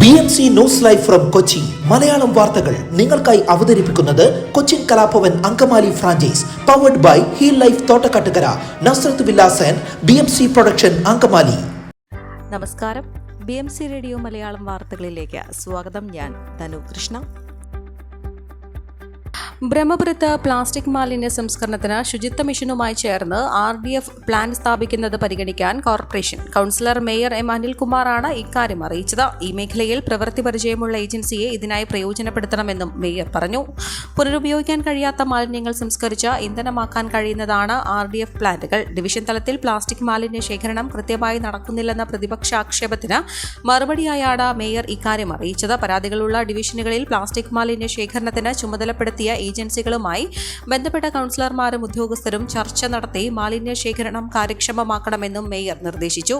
BMC news live from Kochi Malayalam വാർത്തകൾ നിങ്ങൾക്കായി അവതരിപ്പിക്കുന്നത് Cochin Kalabhavan Angamaly franchise powered by heal life Thottakattukara Nazareth villas and BMC production Angamaly. നമസ്കാരം, BMC radio Malayalam വാർത്തകളിലേക്ക് സ്വാഗതം. ഞാൻ ധനു കൃഷ്ണ. ബ്രഹ്മപുരത്ത് പ്ലാസ്റ്റിക് മാലിന്യ സംസ്കരണത്തിന് ശുചിത്വ മിഷനുമായി ചേർന്ന് RDF പ്ലാന്റ് സ്ഥാപിക്കുന്നത് പരിഗണിക്കാൻ കോർപ്പറേഷൻ കൗൺസിലർ മേയർ M. അനിൽകുമാറാണ് ഇക്കാര്യം അറിയിച്ചത്. ഈ മേഖലയിൽ പ്രവൃത്തി പരിചയമുള്ള ഏജൻസിയെ ഇതിനായി പ്രയോജനപ്പെടുത്തണമെന്നും മേയർ പറഞ്ഞു. പുനരുപയോഗിക്കാൻ കഴിയാത്ത മാലിന്യങ്ങൾ സംസ്കരിച്ച് ഇന്ധനമാക്കാൻ കഴിയുന്നതാണ് RDF പ്ലാന്റുകൾ. ഡിവിഷൻ തലത്തിൽ പ്ലാസ്റ്റിക് മാലിന്യ ശേഖരണം കൃത്യമായി നടക്കുന്നില്ലെന്ന പ്രതിപക്ഷ ആക്ഷേപത്തിന് മറുപടിയായാണ് മേയർ ഇക്കാര്യം അറിയിച്ചത്. പരാതികളുള്ള ഡിവിഷനുകളിൽ പ്ലാസ്റ്റിക് മാലിന്യ ശേഖരണത്തിന് ചുമതലപ്പെടുത്തിയ ഏജൻസികളുമായി ബന്ധപ്പെട്ട കൗൺസിലർമാരും ഉദ്യോഗസ്ഥരും ചർച്ച നടത്തി മാലിന്യ ശേഖരണം കാര്യക്ഷമമാക്കണമെന്നും മേയർ നിർദ്ദേശിച്ചു.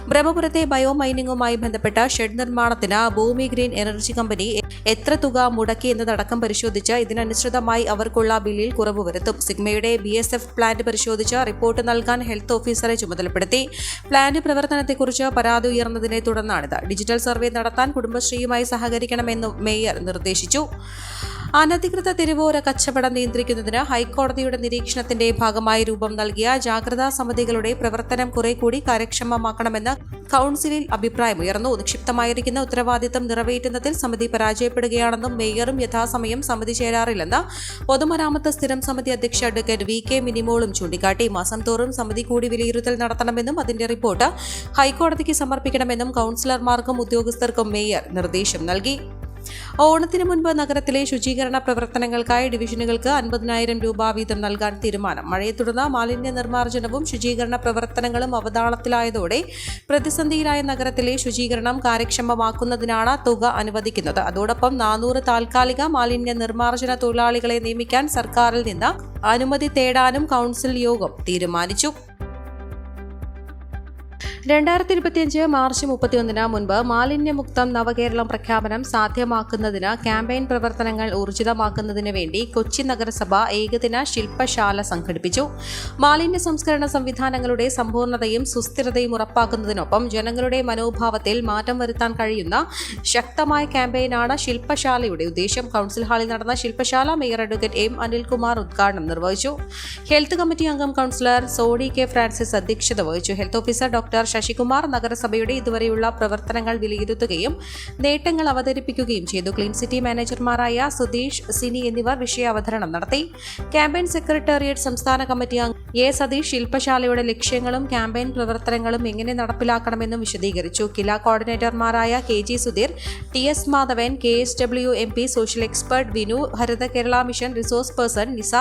ബ്രഹ്മപുരത്തെ ബയോ മൈനിംഗുമായി ബന്ധപ്പെട്ട ഷെഡ് നിർമ്മാണത്തിന് ഭൂമി ഗ്രീൻ എനർജി കമ്പനി എത്ര തുക മുടക്കി എന്നതടക്കം പരിശോധിച്ച് ഇതിനനുസൃതമായി അവർക്കുള്ള ബില്ലിൽ കുറവ് വരുത്തും. സിഗ്മയുടെ BSF പ്ലാന്റ് പരിശോധിച്ച് റിപ്പോർട്ട് നൽകാൻ ഹെൽത്ത് ഓഫീസറെ ചുമതലപ്പെടുത്തി. പ്ലാന്റ് പ്രവർത്തനത്തെക്കുറിച്ച് പരാതി ഉയർന്നതിനെ തുടർന്നാണിത്. ഡിജിറ്റൽ സർവേ നടത്താൻ കുടുംബശ്രീയുമായി സഹകരിക്കണമെന്നും മേയർ നിർദ്ദേശിച്ചു. അനധികൃത തെരുവോര കച്ചവടം നിയന്ത്രിക്കുന്നതിന് ഹൈക്കോടതിയുടെ നിരീക്ഷണത്തിന്റെ ഭാഗമായി രൂപം നൽകിയ ജാഗ്രതാ സമിതികളുടെ പ്രവർത്തനം കുറെ കൂടി കാര്യക്ഷമമാക്കണമെന്ന് കൌൺസിലിൽ അഭിപ്രായമുയർന്നു. നിക്ഷിപ്തമായിരിക്കുന്ന ഉത്തരവാദിത്തം നിറവേറ്റുന്നതിൽ സമിതി പരാജയപ്പെടുകയാണെന്നും മേയറും യഥാസമയം സമിതി ചേരാറില്ലെന്ന് പൊതുമരാമത്ത് സ്ഥിരം സമിതി അധ്യക്ഷ അഡ്വക്കേറ്റ് VK മിനിമോളും ചൂണ്ടിക്കാട്ടി. മാസം തോറും സമിതി കൂടി വിലയിരുത്തൽ നടത്തണമെന്നും അതിന്റെ റിപ്പോർട്ട് ഹൈക്കോടതിക്ക് സമർപ്പിക്കണമെന്നും കൌൺസിലർമാർക്കും ഉദ്യോഗസ്ഥർക്കും മേയർ നിർദ്ദേശം നൽകി. ഓണത്തിന് മുൻപ് നഗരത്തിലെ ശുചീകരണ പ്രവർത്തനങ്ങൾക്കായി ഡിവിഷനുകൾക്ക് 50,000 രൂപ വീതം നൽകാൻ തീരുമാനം. മഴയെ തുടർന്ന് മാലിന്യ നിർമ്മാർജ്ജനവും ശുചീകരണ പ്രവർത്തനങ്ങളും അവതാളത്തിലായതോടെ പ്രതിസന്ധിയിലായ നഗരത്തിലെ ശുചീകരണം കാര്യക്ഷമമാക്കുന്നതിനാണ് തുക അനുവദിക്കുന്നത്. അതോടൊപ്പം 400 താൽക്കാലിക മാലിന്യ നിർമ്മാർജ്ജന തൊഴിലാളികളെ നിയമിക്കാൻ സർക്കാരിൽ നിന്ന് അനുമതി തേടാനും കൌൺസിൽ യോഗം തീരുമാനിച്ചു. 2025 മാർച്ച് 31 മുൻപ് മാലിന്യമുക്തം നവകേരളം പ്രഖ്യാപനം സാധ്യമാക്കുന്നതിന് ക്യാമ്പയിൻ പ്രവർത്തനങ്ങൾ ഊർജിതമാക്കുന്നതിന് വേണ്ടി കൊച്ചി നഗരസഭ ഏകദിന ശില്പശാല സംഘടിപ്പിച്ചു. മാലിന്യ സംസ്കരണ സംവിധാനങ്ങളുടെ സമ്പൂർണ്ണതയും സുസ്ഥിരതയും ഉറപ്പാക്കുന്നതിനൊപ്പം ജനങ്ങളുടെ മനോഭാവത്തിൽ മാറ്റം വരുത്താൻ കഴിയുന്ന ശക്തമായ ക്യാമ്പയിനാണ് ശില്പശാലയുടെ ഉദ്ദേശം. കൌൺസിൽ ഹാളിൽ നടന്ന ശില്പശാല മേയർ അഡ്വക്കേറ്റ് M. അനിൽകുമാർ ഉദ്ഘാടനം നിർവഹിച്ചു. ഹെൽത്ത് കമ്മിറ്റി അംഗം കൌൺസിലർ സോഡി K. ഫ്രാൻസിസ് അധ്യക്ഷത വഹിച്ചു. ഹെൽത്ത് ഓഫീസർ ഡോക്ടർ ശശികുമാർ നഗരസഭയുടെ ഇതുവരെയുള്ള പ്രവർത്തനങ്ങൾ വിലയിരുത്തുകയും നേട്ടങ്ങൾ അവതരിപ്പിക്കുകയും ചെയ്തു. ക്ലീൻ സിറ്റി മാനേജർമാരായ സുധീഷ്, സിനി എന്നിവർ വിഷയാവതരണം നടത്തി. ക്യാമ്പയിൻ സെക്രട്ടേറിയറ്റ് സംസ്ഥാന കമ്മിറ്റി അംഗം A. സതീഷ് ശില്പശാലയുടെ ലക്ഷ്യങ്ങളും ക്യാമ്പയിൻ പ്രവർത്തനങ്ങളും എങ്ങനെ നടപ്പിലാക്കണമെന്നും വിശദീകരിച്ചു. കില കോർഡിനേറ്റർമാരായ KG Sudheer, TS Madhavan, KSW MP, social expert Vinu, Haritha Kerala mission resource person Nisa,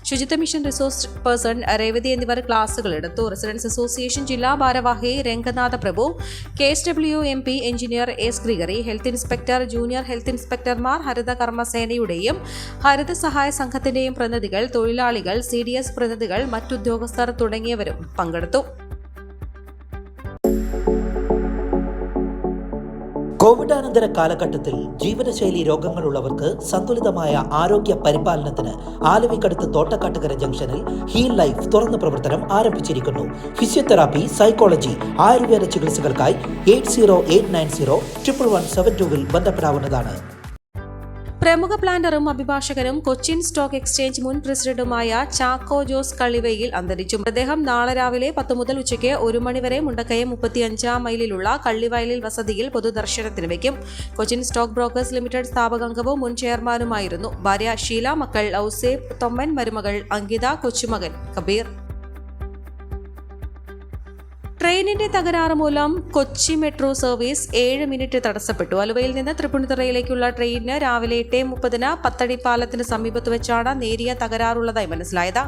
Suchitwa mission resource person Revathi എന്നിവർ ക്ലാസുകൾ എടുത്തു. റെസിഡൻസ് അസോസിയേഷൻ ജില്ലാ ഭാരവാഹി Ranganatha Prabhu, KSW MP engineer S. Gregory, health inspector, junior health ഇൻസ്പെക്ടർമാർ, ഹരിത കർമ്മസേനയുടെയും ഹരിത സഹായ സംഘത്തിന്റെയും പ്രതിനിധികൾ, തൊഴിലാളികൾ, CDS പ്രതിനിധികൾ, മറ്റുദ്യോഗസ്ഥർ തുടങ്ങിയവരും പങ്കെടുത്തു. കോവിഡാനന്തര കാലഘട്ടത്തിൽ ജീവനശൈലി രോഗങ്ങളുള്ളവർക്ക് സന്തുലിതമായ ആരോഗ്യ പരിപാലനത്തിന് ആലവിക്കടുത്ത് തോട്ടക്കാട്ടുകര ജംഗ്ഷനിൽ ഹീൽ ലൈഫ് തുറന്ന പ്രവർത്തനം ആരംഭിച്ചിരിക്കുന്നു. ഫിസിയോതെറാപ്പി, സൈക്കോളജി, ആയുർവേദ ചികിത്സകൾക്കായി 8089011772 ബന്ധപ്പെടാവുന്നതാണ്. പ്രമുഖ പ്ലാന്ററും അഭിഭാഷകനും കൊച്ചിൻ സ്റ്റോക്ക് എക്സ്ചേഞ്ച് മുൻ പ്രസിഡന്റുമായ ചാക്കോ ജോസ് കള്ളിവയിൽ അന്തരിച്ചു. മൃതദേഹം നാളെ രാവിലെ 10 മുതൽ ഉച്ചയ്ക്ക് 1 മണിവരെ മുണ്ടക്കയം 35 മൈലിലുള്ള കള്ളിവയലിൽ വസതിയിൽ പൊതുദർശനത്തിന് വയ്ക്കും. കൊച്ചിൻ സ്റ്റോക്ക് ബ്രോക്കേഴ്സ് ലിമിറ്റഡ് സ്ഥാപകാംഗവും മുൻ ചെയർമാനുമായിരുന്നു. ഭാര്യ ഷീല, മക്കൾ ഔസേഫ്, തൊമ്മൻ, മരുമകൾ അങ്കിത, കൊച്ചുമകൻ കബീർ. ട്രെയിനിന്റെ തകരാറ് മൂലം കൊച്ചി മെട്രോ സർവീസ് 7 മിനിറ്റ് തടസ്സപ്പെട്ടു. ആലുവയിൽ നിന്ന് തൃപ്പൂണിത്തുറയിലേക്കുള്ള ട്രെയിനിന് രാവിലെ 8:30 പത്തടി പാലത്തിന് സമീപത്ത് വെച്ചാണ് നേരിയ തകരാറുള്ളതായി മനസ്സിലായത്.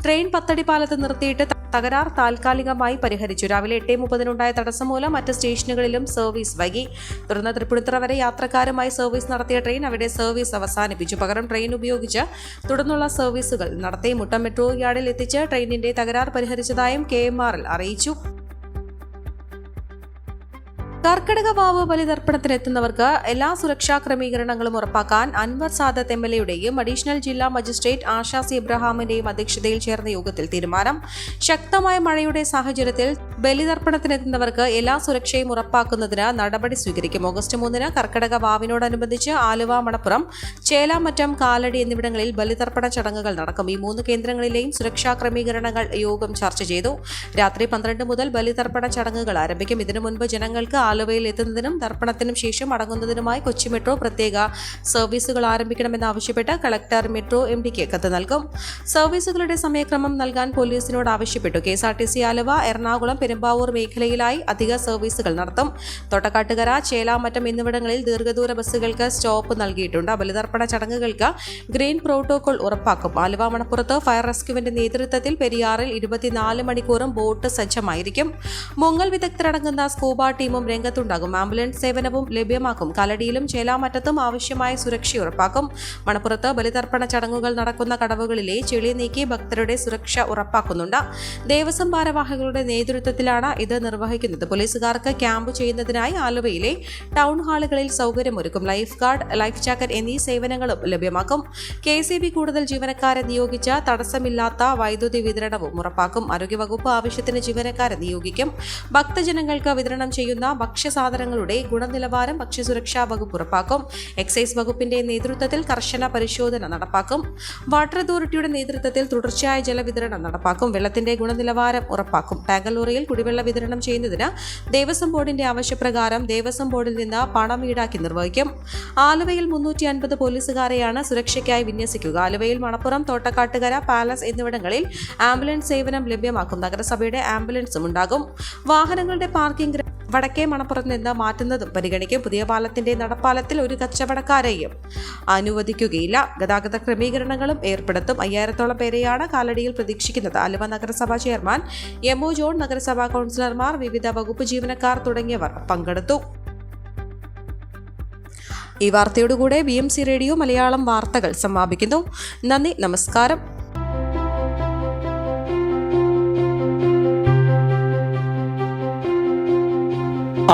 ട്രെയിൻ പത്തടി പാലത്ത് നിർത്തിയിട്ട് തകരാർ താൽക്കാലികമായി പരിഹരിച്ചു. രാവിലെ 8:30 തടസ്സം മൂലം മറ്റ് സ്റ്റേഷനുകളിലും സർവീസ് വൈകി. തുടർന്ന് തൃപ്പൂണിത്തുറ വരെ യാത്രക്കാരുമായി സർവീസ് നടത്തിയ ട്രെയിൻ അവിടെ സർവീസ് അവസാനിപ്പിച്ചു. പകരം ട്രെയിൻ ഉപയോഗിച്ച് തുടർന്നുള്ള സർവീസുകൾ നടത്തി. മുട്ടം മെട്രോ യാർഡിൽ എത്തിച്ച് ട്രെയിനിന്റെ തകരാർ പരിഹരിച്ചതായും KMRL അറിയിച്ചു. കർക്കിടക വാവ് ബലിതർപ്പണത്തിനെത്തുന്നവർക്ക് എല്ലാ സുരക്ഷാ ക്രമീകരണങ്ങളും ഉറപ്പാക്കാൻ അൻവർ സാദത്ത് MLAയുടെയും അഡീഷണൽ ജില്ലാ മജിസ്ട്രേറ്റ് ആശാസി ഇബ്രാഹിമിന്റെയും അധ്യക്ഷതയിൽ ചേർന്ന യോഗത്തിൽ തീരുമാനം. ശക്തമായ മഴയുടെ സാഹചര്യത്തിൽ ബലിതർപ്പണത്തിനെത്തുന്നവർക്ക് എല്ലാ സുരക്ഷയും ഉറപ്പാക്കുന്നതിന് നടപടി സ്വീകരിക്കും. ഓഗസ്റ്റ് 3 കർക്കിടക വാവിനോടനുബന്ധിച്ച് ആലുവ, മണപ്പുറം, ചേലാമറ്റം, കാലടി എന്നിവിടങ്ങളിൽ ബലിതർപ്പണ ചടങ്ങുകൾ നടക്കും. ഈ 3 കേന്ദ്രങ്ങളിലെയും സുരക്ഷാ ക്രമീകരണങ്ങൾ യോഗം ചർച്ച ചെയ്തു. രാത്രി 12 മുതൽ ബലിതർപ്പണ ചടങ്ങുകൾ ആരംഭിക്കും. ഇതിനു മുൻപ് ജനങ്ങൾക്ക് ആലുവയിൽ എത്തുന്നതിനും തർപ്പണത്തിനും ശേഷം മടങ്ങുന്നതിനുമായി കൊച്ചി മെട്രോ പ്രത്യേക സർവീസുകൾ ആരംഭിക്കണമെന്നാവശ്യപ്പെട്ട് കളക്ടർ മെട്രോ MDക്ക് കത്ത് നൽകും. സർവീസുകളുടെ സമയക്രമം നൽകാൻ പോലീസിനോട് ആവശ്യപ്പെട്ടു. KSRTC ആലുവ, എറണാകുളം, പെരുമ്പാവൂർ മേഖലയിലായി അധിക സർവീസുകൾ നടത്തും. തോട്ടക്കാട്ടുകര, ചേലാമറ്റം എന്നിവിടങ്ങളിൽ ദീർഘദൂര ബസ്സുകൾക്ക് സ്റ്റോപ്പ് നൽകിയിട്ടുണ്ട്. ബലിതർപ്പണ ചടങ്ങുകൾക്ക് ഗ്രീൻ പ്രോട്ടോകോൾ ഉറപ്പാക്കും. ആലുവ, മണപ്പുറത്ത് ഫയർ റെസ്ക്യൂവിന്റെ നേതൃത്വത്തിൽ പെരിയാറിൽ 24 മണിക്കൂറും ബോട്ട് സജ്ജമായിരിക്കും. മുങ്ങൽ വിദഗ്ധരടങ്ങുന്ന സ്കൂബ ടീമും രംഗത്തുണ്ടാകും. ആംബുലൻസ് സേവനവും ലഭ്യമാക്കും. കാലടിയിലും ചേലാമറ്റത്തും ആവശ്യമായ സുരക്ഷ ഉറപ്പാക്കും. മണപ്പുറത്ത് ബലിതർപ്പണ ചടങ്ങുകൾ നടക്കുന്ന കടവുകളിലെ ചെളി നീക്കി ഭക്തരുടെ സുരക്ഷ ഉറപ്പാക്കുന്നുണ്ട്. ദേവസ്വം ഭാരവാഹികളുടെ നേതൃത്വത്തിലാണ് ഇത് നിർവഹിക്കുന്നത്. പോലീസുകാർക്ക് ക്യാമ്പ് ചെയ്യുന്നതിനായി ആലുവയിലെ ടൗൺ ഹാളുകളിൽ സൗകര്യമൊരുക്കും. ലൈഫ് ഗാർഡ്, ലൈഫ് ജാക്കറ്റ് എന്നീ സേവനങ്ങളും ലഭ്യമാക്കും. KCB കൂടുതൽ ജീവനക്കാരെ നിയോഗിച്ച തടസ്സമില്ലാത്ത വൈദ്യുതി വിതരണവും ഉറപ്പാക്കും. ആരോഗ്യവകുപ്പ് ആവശ്യത്തിന് ജീവനക്കാരെ നിയോഗിക്കും. ഭക്തജനങ്ങൾക്ക് വിതരണം ചെയ്യുന്ന ഭക്ഷ്യസാധനങ്ങളുടെ ഗുണനിലവാരം ഭക്ഷ്യസുരക്ഷാ വകുപ്പ് ഉറപ്പാക്കും. എക്സൈസ് വകുപ്പിന്റെ നേതൃത്വത്തിൽ കർശന പരിശോധന നടപ്പാക്കും. വാട്ടർ അതോറിറ്റിയുടെ നേതൃത്വത്തിൽ തുടർച്ചയായ ജലവിതരണം നടപ്പാക്കും. വെള്ളത്തിന്റെ ഗുണനിലവാരം ഉറപ്പാക്കും. ടാങ്കർ ലോറിയിൽ കുടിവെള്ള വിതരണം ചെയ്യുന്നതിന് ദേവസ്വം ബോർഡിന്റെ ആവശ്യപ്രകാരം ദേവസ്വം ബോർഡിൽ നിന്ന് പണം ഈടാക്കി നിർവഹിക്കും. ആലുവയിൽ 350 പോലീസുകാരെയാണ് സുരക്ഷയ്ക്കായി വിന്യസിക്കുക. ആലുവയിൽ, മണപ്പുറം, തോട്ടക്കാട്ടുകര, പാലസ് എന്നിവിടങ്ങളിൽ ആംബുലൻസ് സേവനം ലഭ്യമാക്കും. നഗരസഭയുടെ ആംബുലൻസും ഉണ്ടാകും. വാഹനങ്ങളുടെ പാർക്കിംഗ് വടക്കേ മണപ്പുറത്ത് നിന്ന് മാറ്റുന്നതും പരിഗണിക്കും. പുതിയ പാലത്തിന്റെ നടപ്പാലത്തിൽ ഒരു കച്ചവടക്കാരെയും അനുവദിക്കുകയില്ല. ഗതാഗത ക്രമീകരണങ്ങളും ഏർപ്പെടുത്തും. 5000-ഓളം പേരെയാണ് കാലടിയിൽ പ്രതീക്ഷിക്കുന്നത്. ആലുവ നഗരസഭാ ചെയർമാൻ MO ജോൺ, നഗരസഭാ കൗൺസിലർമാർ, വിവിധ വകുപ്പ് ജീവനക്കാർ തുടങ്ങിയവർ പങ്കെടുത്തു. ഈ വാർത്തയോടുകൂടെ BMC റേഡിയോ മലയാളം വാർത്തകൾ സമാപിക്കുന്നു. നന്ദി, നമസ്കാരം.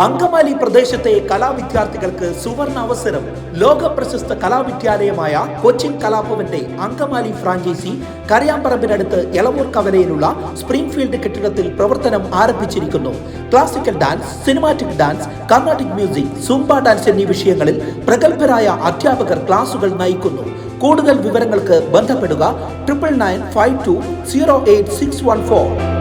അങ്കമാലി പ്രദേശത്തെ കലാവിദ്യാർത്ഥികൾക്ക് സുവർണ അവസരം. ലോക പ്രശസ്ത കലാവിദ്യാലയമായ കൊച്ചിൻ കലാഭവന്റെ അങ്കമാലി ഫ്രാഞ്ചൈസി കരയാമ്പറമ്പിനടുത്ത് എളവൂർ കവലയിലുള്ള സ്പ്രിംഗ്ഫീൽഡ് കെട്ടിടത്തിൽ പ്രവർത്തനം ആരംഭിച്ചിരിക്കുന്നു. Classical dance, cinematic dance, Carnatic music, Zumba dance എന്നീ വിഷയങ്ങളിൽ പ്രഗത്ഭരായ അധ്യാപകർ ക്ലാസുകൾ നയിക്കുന്നു. കൂടുതൽ വിവരങ്ങൾക്ക് ബന്ധപ്പെടുക 9995208614.